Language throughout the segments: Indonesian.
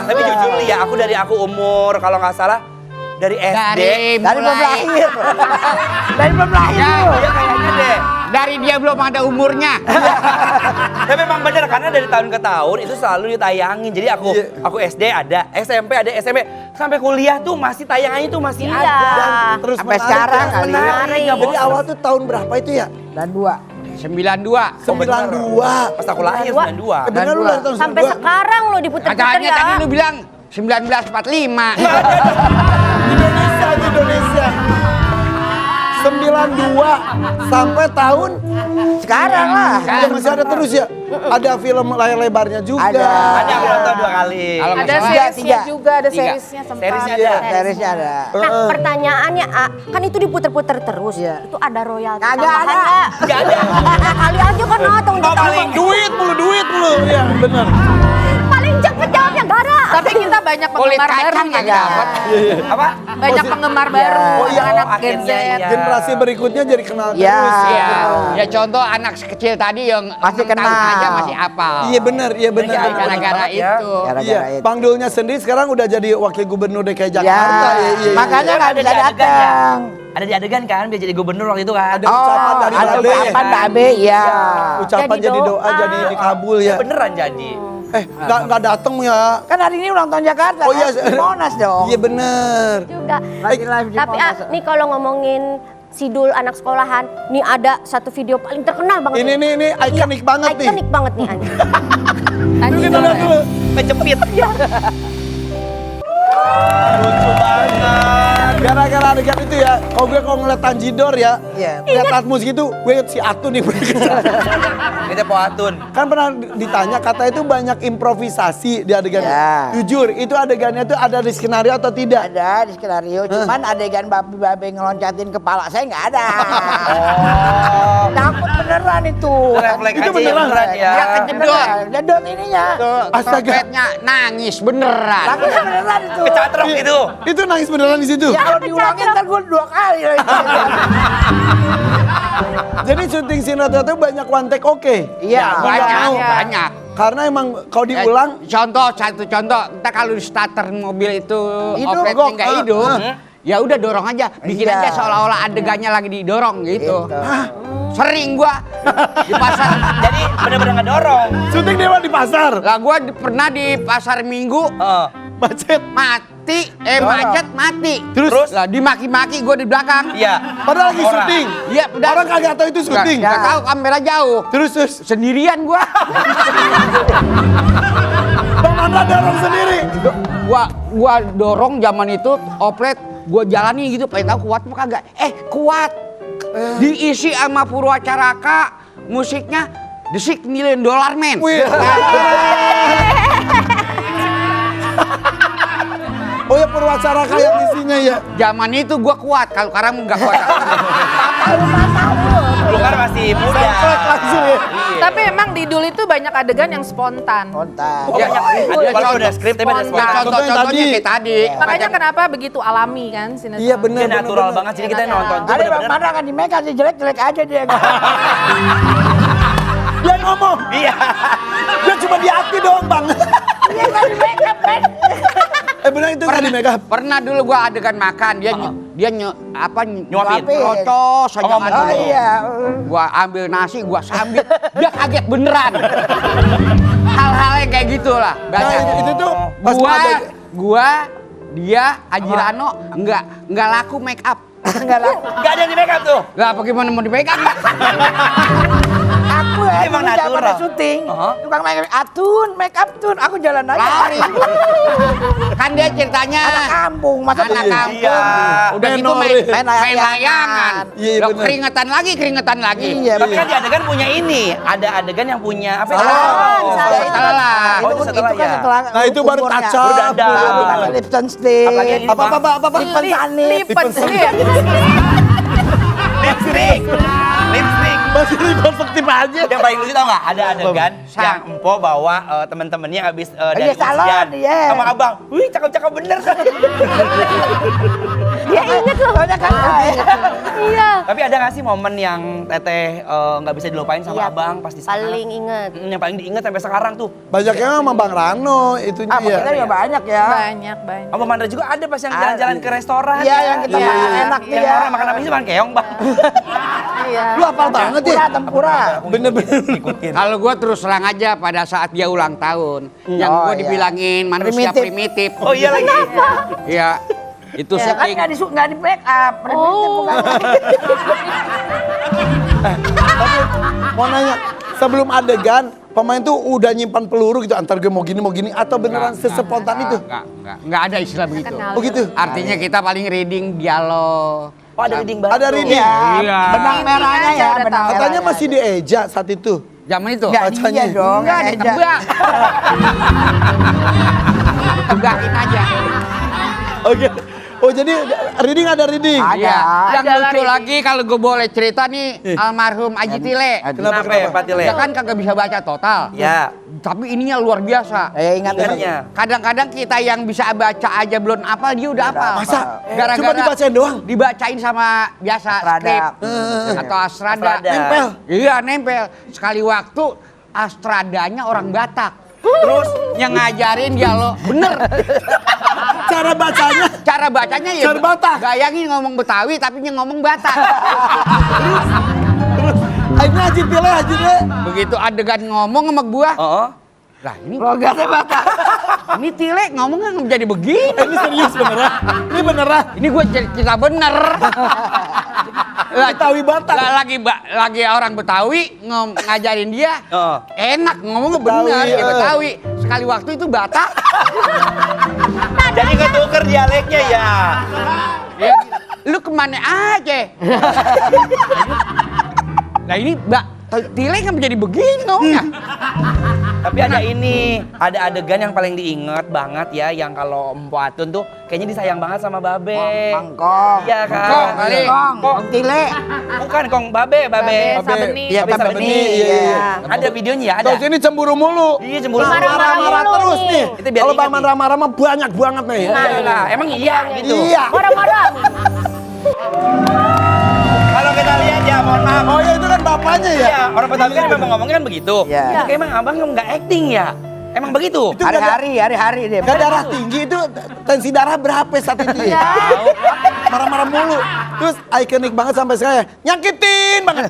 Tapi jujur nih ya, aku umur kalau nggak salah dari SD. Dari belum lahir. Dari belum lahir. Iya kayaknya deh. Dari dia belum ada umurnya. Tapi memang bener karena dari tahun ke tahun itu selalu ditayangin. Jadi aku SD ada, SMP ada, SMP sampai kuliah tuh masih tayangannya tuh masih ada. Dan terus sampai sekarang kali. Jadi awal tuh tahun berapa itu ya? Dan 92. 92. Pas aku lahir 92. Bener lu dari tahun 92. Sampai sekarang lo diputer-puter Katanya ya. tadi lu bilang 1945. Indonesia. 92 sampai tahun Sekarang lah. Ya masih ada terus ya. Ada film layar lebarnya juga. Ada. Ada aku nonton 2 kali. Kalau nggak Ada salah, seriesnya juga, ada Tiga. seriesnya sempat. Seriesnya ada. Serisnya ada. Nah pertanyaannya kan itu diputer-puter terus ya. Itu ada royalti Kagak tambahan ada. nggak? Gak ada. Kali aja kan nonton Oh, paling Duit mulu. Ya bener. paling cepet jawabnya Gara. Tapi kita banyak Kulit penggemar baru kacang ya. nggak dapat. Apa? Banyak penggemar baru, Oh, iya, anak Gen Z. akhirnya iya. Generasi berikutnya jadi kenal Ya, terus. ya contoh anak kecil tadi yang Masih 6 tahun kenal. aja masih apal. Iya bener. Gara-gara Ya. itu. Bang Dulnya sendiri sekarang udah jadi wakil gubernur DKI Jakarta. Iya. Makanya nggak Ada bisa di adegan datang. ya. Ada di adegan kan dia jadi gubernur waktu itu kan. Ada ucapan dari ada Babe. ucapan Babe, ya. Ucapan jadi doa jadi dikabul ya. Beneran jadi. Nggak dateng ya. Kan hari ini ulang tahun Jakarta. Oh iya, di Monas dong. Iya bener. juga. Lagi live di Tapi Monas. nih kalau ngomongin Sidul anak sekolahan, nih ada satu video paling terkenal banget. Ini ikonik banget nih. Ikonik banget nih Ani. Dulu kita lihat dulu. Kecepit. Lucu banget. Gara-gara adegan itu ya, kalau ngeliat Tanjidor ya, lihat Atmus gitu, gue inget si Atun nih. Kita Poatun. Kan pernah ditanya, kata itu banyak improvisasi di adegan. Ya. Jujur, itu adegannya tuh ada di skenario atau tidak? Ada di skenario, cuman adegan babe ngeloncatin kepala saya nggak ada. Oh. Takut beneran itu. Refleks Itu aja beneran? beneran ya. Dia kejedot. Jedot ininya. Astaga. Trompetnya nangis beneran. Lagunya beneran itu. Kecatrok itu. Itu nangis beneran di situ. Ya kalau diulangin ntar gue 2 kali lagi. Jadi syuting sinetron itu banyak one take oke. Iya, banyak. Karena emang kalau diulang, Satu contoh, kita kalau di starter mobil itu Hidup, opletnya gok. nggak hidup, ya udah dorong aja, bikin Iya. aja seolah-olah adegannya lagi didorong gitu. Sering gua di pasar. Jadi bener-bener ngedorong. syuting Dewa di pasar. Lah gua pernah di pasar Minggu Macet. macet mati. Terus? Lah dimaki-maki gua di belakang. Iya. Padahal lagi Orang. syuting. Iya, udah. Orang kagak tahu itu syuting. Nggak tahu kamera jauh. Terus. Sendirian gua. Bang Mandra dorong sendiri. Gua dorong zaman itu oplet gua jalani gitu pengen tahu kuat apa kagak. Kuat. Diisi sama Purwacaraka, musiknya The $6 Million Man. Wih. Oh ya Purwacaraka yang isinya ya. Zaman itu gua kuat, kalau sekarang enggak kuat. Lu kan masih muda. Sampai langsung ya. Tapi emang di Dul itu banyak adegan yang spontan. Oh, banyak udah skrip tapi ada Spontan. spontan. Contoh-contohnya tadi. kayak tadi. Makanya kenapa begitu alami kan sinetron. Iya bener. Dia natural banget jadi kita nonton tuh Ada Bang bener-bener. Pandra kan di make up jelek-jelek aja dia. Dia ngomong. Iya. Dia cuma di hati doang bang. Dia nggak di make up kan. Bener itu nggak di make up. Pernah dulu gua adegan makan, dia Nyuapin. Rocos aja ngomong kan. dulu. Iya. Gua ambil nasi, gua sambil, dia kaget beneran. Hal-hal yang kayak gitulah. Nah itu tuh pas Gua, dia, Haji Rano nggak laku make up. Nggak laku. Gak ada yang di make up tuh. Lah apa gimana mau di make up? Aku ya, Emang dulu zaman natural. syuting, tukang make up tun, aku jalan aja. Lari. Kan dia ceritanya anak kampung, masa anak kampung. Iya. Udah gitu main layangan. Iya, Loh, bener. keringetan lagi. Iya, Tapi kan di adegan punya ini. Ada adegan yang punya apa ya? Setelah. Oh, itu setelah ya. Nah itu baru touch up. Baru dandan. Lipton stick. Apalagi ini Apa? Lipton sanit. Lipet. lipstick. Lipstick. Masih rekonstruktif aja. Yang paling lucu tau nggak? Ada adegan yang Empo bawa temen-temennya habis dari salon, ujian iya. sama abang. Wih cakep-cakep bener. Dia inget loh. Iya. Tapi ada nggak sih momen yang Teteh nggak bisa dilupain sama Iya, abang pas di sana? paling inget. Yang paling diinget sampai sekarang tuh. Banyaknya sama Bang Rano itunya Ah, ya. kita juga banyak ya. Banyak. Abang Mandra juga ada pas yang jalan-jalan ke restoran. Iya, yang kita Iya. makan enak tuh Yang ya. orang makan apa sih makan keong bang? Iya. Lu hafal banget ya? Tempura. Bener-bener. Ikutin. Kalau gue terus terang aja pada saat dia ulang tahun, yang Oh, gue iya. dibilangin manusia Primitif. primitif. Oh iya lagi. Iya, itu Ya kan syuting. nggak di backup. Primitif bukan. Tapi mau nanya, sebelum adegan pemain tuh udah nyimpan peluru gitu antar gue mau gini atau beneran sespontan itu? Enggak ada istilah begitu. Kenal. Oh gitu. Artinya kita paling reading dialog. Oh ada reading baru. Ada reading. Iya. Benang merahnya aja ya, udah benang tahu. Katanya merahnya. masih dieja saat itu. Zaman itu. Enggak Bacanya. dia dong. Enggak, Eja. ditebak. Tegakin aja. Oke. Oh jadi reading ada reading. Ada. Iya. Yang Ada lucu lari. lagi kalau gue boleh cerita nih, almarhum Aji Tile. Kenapa ya Pak Tile? Dia kan kagak bisa baca total. Ya. Tapi ininya luar biasa. Ingat Ingatnya. Kadang-kadang kita yang bisa baca aja belum hafal, dia udah hafal. Masa? Gara-gara Cuma dibacain doang? Dibacain sama biasa Astrada. skrip atau Astrada. Astrada. Nempel. Iya, nempel. Sekali waktu Astradanya orang Batak. Terus Yang ngajarin dia lo bener. Cara bacanya. Cara bacanya ya Cara Batak. Gayangin ngomong Betawi tapi dia ngomong Batak. Akhirnya Haji Tile. Begitu adegan ngomong sama gua. oh. Lah ini logatnya Batak. Ini Tile ngomongnya nggak jadi begini. Ini serius beneran. Ini beneran. Ini gua cerita bener. Betawi Batak. Lagi orang Betawi ngajarin dia. Oh. Enak ngomongnya Betawi, bener ya eh. Betawi. Sekali waktu itu Batak. Jadi ketuker dialeknya ya. Ya, lu kemana aja? Nah ini Mbak Tile nggak jadi begini ngomongnya. Tapi ada ini, ada adegan yang paling diinget banget ya, yang kalau Empo Atun tuh kayaknya disayang banget sama Babe. Mangkong. Iya kan? Mangkong kali. Kong Tile. Bukan Kong Babe. Sabeni. Iya, Babe Babe Sabeni. Sabeni, iya. Ada videonya ya, ada. Terus ini cemburu mulu. Iya cemburu. Marah-marah Marah-marah mulu terus nih. nih. Itu biar Kalau ingat Bang nih. marah-marah mah banyak banget nih. Nah, emang iya gitu. Iya. Marah-marah. Kalau kita lihat ya, mohon maaf. Oh ya itu kan bapaknya ya. Iya, orang Betawi kan memang ngomongnya kan begitu. Iya. Itu kayak emang abang nggak acting ya? Emang begitu? Itu Hari-hari deh. Gak darah tinggi itu tensi darah berapa saat itu ya? Marah-marah mulu. Terus ikonik banget sampai sekarang. Nyakitin banget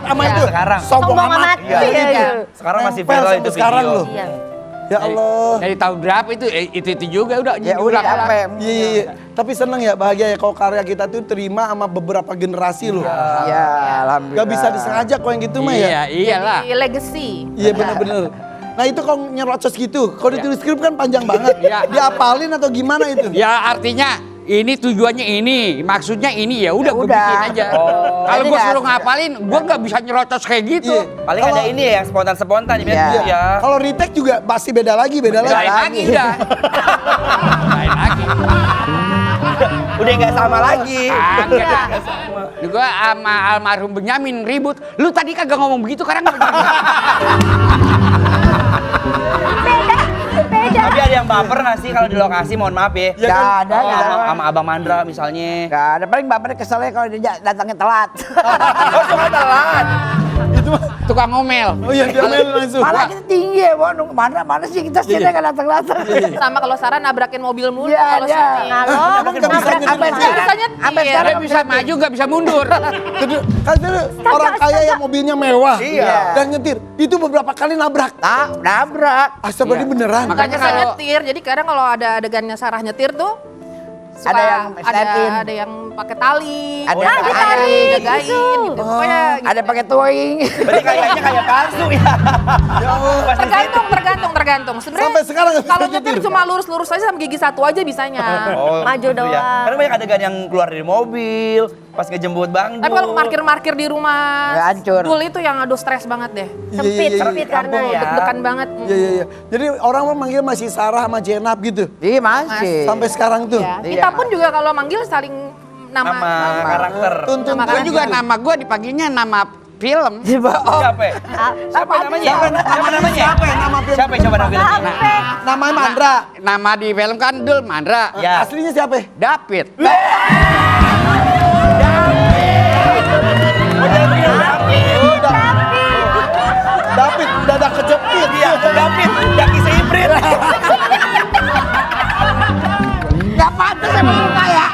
sama Ya, itu. sekarang. Sombong amat. Iya. Iya, gitu. Sekarang masih Nempel viral sampai itu sekarang video. loh. Iya. Ya Allah. Dari tahun berapa itu juga udah Ya udah sampai. Iya. Tapi seneng ya, bahagia ya kalau karya kita tuh terima sama beberapa generasi loh. Ya, alhamdulillah. Gak bisa disengaja kok yang gitu mah ya. Iya, iyalah. Jadi legacy. Iya bener-bener. Nah itu kalau nyerocos gitu, kalau ditulis skrip kan panjang banget. Iya. Diapalin atau gimana itu? Ya artinya ini tujuannya ini, maksudnya ini ya udah gue udah. bikin aja. Oh. Kalau Jadi gue nggak- suruh ngapalin, gue nggak bisa nyerocos kayak gitu. Iya. Paling ada ini ya yang spontan-spontan ya. Iya. Ya. Kalau retake juga pasti beda lagi. Lain lagi dah. Lain lagi. Udah nggak sama lagi. Kagak. Juga sama almarhum Benyamin ribut. Lu tadi kagak ngomong begitu, karena nggak begitu. Beda. Tapi ada yang baper nggak sih kalau di lokasi? Mohon maaf ya. Ya Gak kan? ada, Oh, gak ada. sama Abang Mandra misalnya. Gak ada, paling bapaknya keselnya kalau dia datangnya telat. Oh, suka telat. Itu mah. Tukang ngomel. Oh iya dia main langsung. Malah kita tinggi ya, Bon. Mana sih kita sini Iya. gak datang-datang. Sama kalau Sarah nabrakin mobil mulu Iya, kalau iya. sini. Halo, Emang nggak bisa nabrak nyetir Sampai mobil? sekarang, Bisa nyetir. sampai sekarang Dia bisa maju, nggak bisa mundur. Kan itu orang kaya yang mobilnya mewah. Iya. Dan nyetir. Itu beberapa kali nabrak. nabrak. Astagfirullah beneran. Makanya Bisa kalau- nyetir, jadi kadang kalau ada adegannya Sarah nyetir tuh suka Ada yang step in. ada yang pakai tali, Ada yang yang ditarik, tarik, jagain gitu. Pokoknya gitu. Ada pakai towing. Berarti kayaknya kayak palsu ya. Ya Allah. Pas di situ. tergantung. Sebenarnya Sampai sekarang nggak bisa kalau nyetir nyetir. cuma lurus-lurus aja sama gigi satu aja bisanya. Maju gitu ya. doang. Karena banyak adegan yang keluar dari mobil, pas ngejemput Bang Tapi kalau Dul. parkir-parkir di rumah Ya, hancur. Dul itu yang aduh stres banget deh. Sempit, Iya, sempit karena Kampung ya. Deg-degan banget. Iya iya iya. Jadi orang mah manggil masih Sarah sama Jenab gitu. Iya masih. Sampai sekarang tuh. Ya. Iya. Kita pun juga kalau manggil saling nama. Nama karakter. Tuntun Nama Gue karakter. juga nama gue dipanggilnya nama film. Siapa? Siapa namanya? Siapa namanya? Siapa coba nama filmnya? Namanya Mandra. Nama di film kan Dul Mandra. Ya. Aslinya siapa? David. David, dadah kejepit. Iya, David, Daki Seibrit. Gak pantas emang muka ya.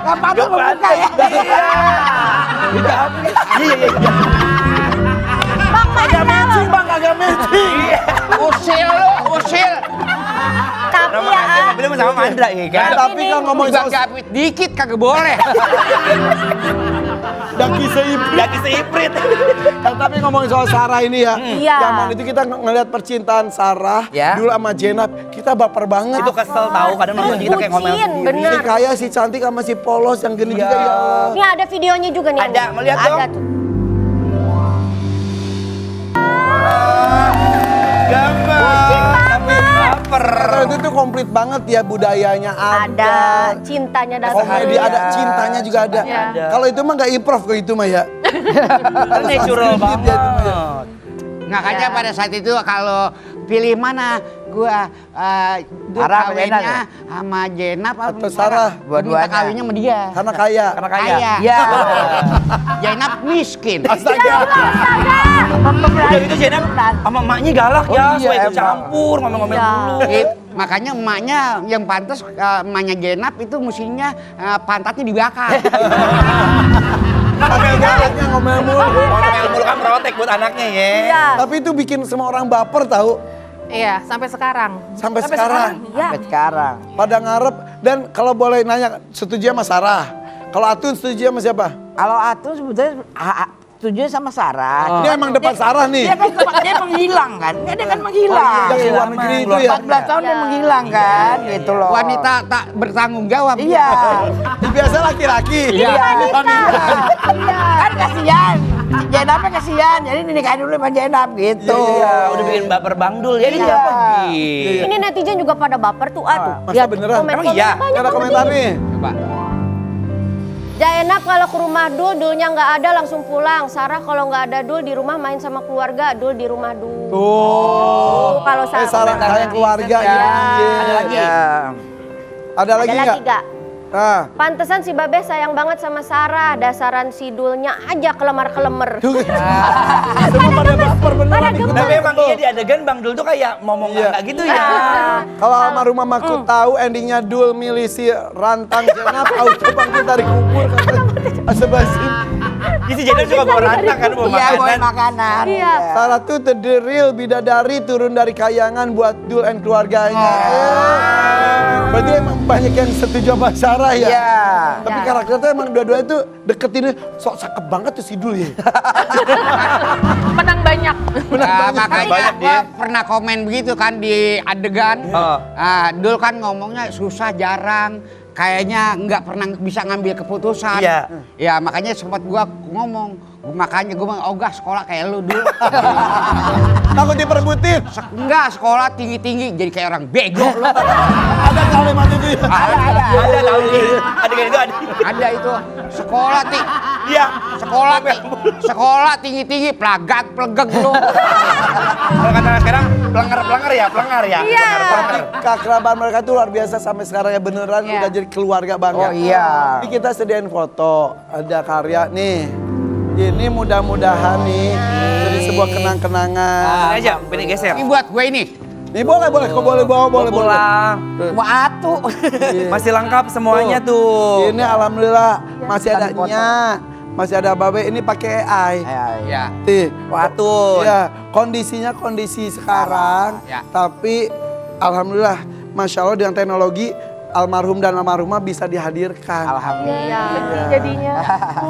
Gak pantas emang muka ya. David. Iya. Agak matching bang, agak matching. Usil lu, usil. Tapi Nama ya, asli mobilnya sama Mandra ya kan? Tapi kan ngomongin Juga soal David dikit kagak boleh. Daki Seibrit. Daki Seibrit. Tapi ngomongin soal Sarah ini ya. Iya. Zaman itu kita ngeliat percintaan Sarah Ya. dulu sama Jenab. Kita baper banget. Itu kesel tahu kadang nonton kita kayak ngomel bucin, sendiri. bener. Si Kaya, si cantik sama si polos yang gini juga ya Allah. Ini ada videonya juga nih. Ada, mau lihat Ada dong? tuh. Gampang. Tapi baper. Karena itu tuh komplit banget ya budayanya Ada cintanya dan komedi ada, cintanya juga ada. Ada. Kalau itu mah nggak improv kok itu mah ya. Kan natural Scripted ya itu mah ya. banget. Makanya pada saat itu kalau pilih mana gua Sarah sama Jenab kawinnya sama Jenab Atau Sarah? Dua-duanya. Minta kawinnya sama dia. Karena kaya. Karena kaya. Kaya. Ya. Jenab miskin. Astaga. Udah gitu Jenab sama emaknya galak ya, iya, supaya ikut emang. campur, ngomel-ngomel Iya. dulu. Makanya emaknya yang pantas emaknya Jenab itu mestinya pantatnya dibakar. Ngomel galaknya ngomel mulu. Ngomel mulu kan protek buat anaknya ya. Iya. Tapi itu bikin semua orang baper tahu. Iya, sampai sekarang. Sampai sekarang. Iya. Sampai sekarang. Pada ngarep. Dan kalau boleh nanya, setuju sama Sarah? Kalau Atun setuju sama siapa? Kalau Atu sebetulnya setuju sama Sarah. Ini emang depan Sarah nih. Dia kan dia menghilang kan? Dia kan menghilang. Yang luar negeri itu ya. 14 tahun dia menghilang kan? Gitu loh. Wanita tak bertanggung jawab. Iya. Biasa laki-laki. Iya. Kan kasihan. Jenabnya kasihan. Jadi dinikahin dulu sama Jenab gitu. Iya, Udah bikin baper Bang Dul ya. Ini Iya. apa Gi? Ini netizen juga pada baper tuh, tuh. Masa Lihat beneran? komen-komen Emang iya? banyak Ada komentar banget nih. Coba. Jaenab kalau ke rumah Dul, Dulnya nggak ada langsung pulang. Sarah kalau nggak ada Dul di rumah main sama keluarga, Dul di rumah Dul. Tuh. Kalau Sarah sayang keluarga Ya. ini. Ada lagi? Ya. Ada lagi Ada nggak? lagi nggak? Nah. Pantesan si Babe sayang banget sama Sarah, dasaran si Dulnya aja kelemar-kelemer. Tuh. Semua pada baper beneran. ikutan. Tapi emang iya di adegan Bang Dul tuh kayak ngomong Iya. nggak gitu ya. Kalau almarhum mamaku tahu endingnya Dul milih si Rantang Jenab, auto bangkit dari kubur kata Asebasim. Jadi si Jenab juga bawa rantang kan bawa Iya, bawa makanan. makanan. Iya. Sarah tuh the real bidadari turun dari kayangan buat Dul and keluarganya. Berarti emang banyak yang setuju sama Sarah ya. Iya. Tapi Ya. karakter tuh emang dua-duanya tuh deketinnya sok cakep banget tuh si Dul ya. Menang banyak. Makanya Banyak gua dia. pernah komen begitu kan di adegan. Dul kan ngomongnya susah jarang. Kayaknya nggak pernah bisa ngambil keputusan. Iya. Ya makanya sempat gua ngomong. Makanya gua mau ogah sekolah kayak lu dulu. Takut diperebutin. Enggak, sekolah tinggi-tinggi jadi kayak orang bego lu. Ada kalimat itu ya. Ada tahu Gi. Adegan itu ada. Ada itu. Sekolah Iya. sekolah tinggi-tinggi plegeg lu. Kalau kata sekarang pelengar ya, pelengar ya. Iya. Pelengar. Keakraban mereka tuh luar biasa sampai sekarang ya beneran Iya. udah jadi keluarga banget. Oh iya. Ini kita sediain foto, ada karya nih. Ini mudah-mudahan nih jadi sebuah kenang-kenangan. Ini aja, pilih geser. Ini buat gue ini. Nih boleh kok boleh bawa boleh. Pulang. Mau Atu. Masih lengkap semuanya tuh. Ini alhamdulillah masih ada Foto. nya, masih ada Babe ini pakai AI. Ya. Nih, Watun. ya kondisinya kondisi sekarang, Ya. tapi alhamdulillah, masya Allah dengan teknologi almarhum dan almarhumah bisa dihadirkan. Alhamdulillah. Jadinya.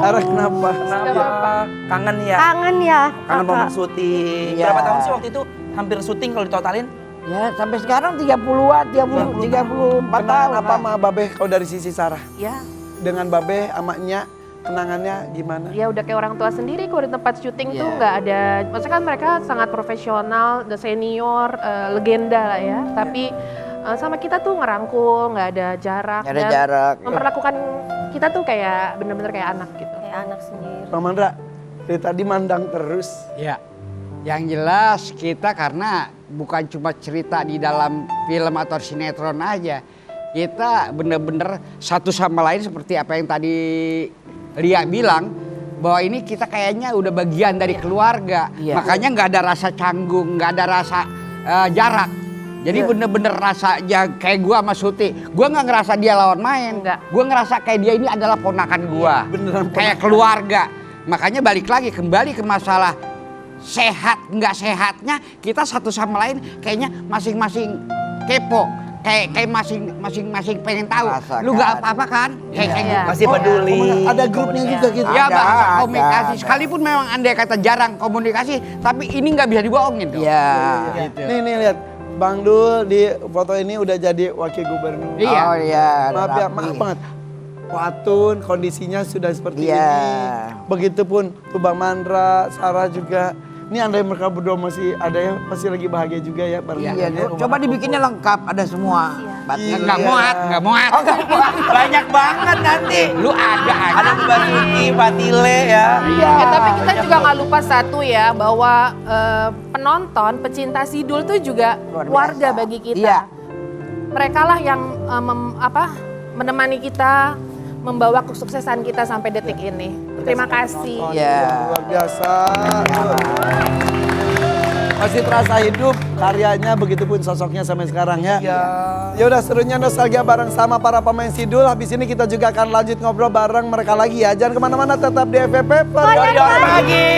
Karena kenapa? Kenapa? Kangen ya? Kangen ya. Kangen momen Kakak. syuting. Iya. Berapa tahun sih waktu itu hampir syuting kalau ditotalin? Ya sampai sekarang 30-an, 34 Kenangan tahun. apa sama Babe kalau dari sisi Sarah? Ya, Dengan Babe sama Nya, kenangannya gimana? ya udah kayak orang tua sendiri kalau di tempat syuting tuh Iya. nggak ada. Maksudnya kan mereka sangat profesional, udah senior, legenda lah ya. Tapi sama kita tuh ngerangkul, nggak ada jarak. Nggak ada dan jarak. Memperlakukan kita tuh kayak bener-bener kayak anak gitu. Kayak anak sendiri. Bang Mandra, Dari tadi mandang terus. Ya, yang jelas kita karena bukan cuma cerita di dalam film atau sinetron aja. Kita bener-bener satu sama lain seperti apa yang tadi Lia bilang. Bahwa ini kita kayaknya udah bagian dari keluarga. Makanya nggak ada rasa canggung, nggak ada rasa jarak. Jadi bener-bener rasa kayak gua sama Suti. Gua nggak ngerasa dia lawan main. Gua ngerasa kayak dia ini adalah ponakan gua. Beneran kayak keluarga. Makanya balik lagi kembali ke masalah sehat nggak sehatnya kita satu sama lain kayaknya masing-masing kepo. Kayak masing-masing pengen tahu. Rasakan. Lu nggak apa-apa kan? Kayak gitu. Masih peduli. Ada grupnya juga gitu. Ya bahasa Ada, komunikasi. ada. Sekalipun memang andai kata jarang komunikasi, tapi ini nggak bisa dibohongin dong. Iya. Nih lihat. Bang Dul di foto ini udah jadi wakil gubernur. Iya. Oh iya. Maaf ya, rapi. maaf banget. Watun kondisinya sudah seperti Iya. ini. Begitupun tuh Bang Mandra, Sarah juga. Ini andai mereka berdua masih ada ya, masih lagi bahagia juga ya bareng. Iya, coba dibikinnya lengkap, ada semua. Iya. Nggak muat, nggak muat. Banyak banget nanti. Lu ada aja. Ada Mbak Suti, Fatile ya. Tapi kita juga nggak lupa satu ya, bahwa penonton, pecinta Sidul tuh juga Luar biasa. warga bagi kita. Iya. Mereka lah yang menemani kita, membawa kesuksesan kita sampai detik ini. Terima kasih. Iya. Luar biasa. Masih terasa hidup karyanya, begitupun sosoknya sampai sekarang ya. Ya udah serunya nostalgia bareng sama para pemain Sidul. Habis ini kita juga akan lanjut ngobrol bareng mereka lagi ya. Jangan kemana-mana, tetap di FVP. Koridor Pagi.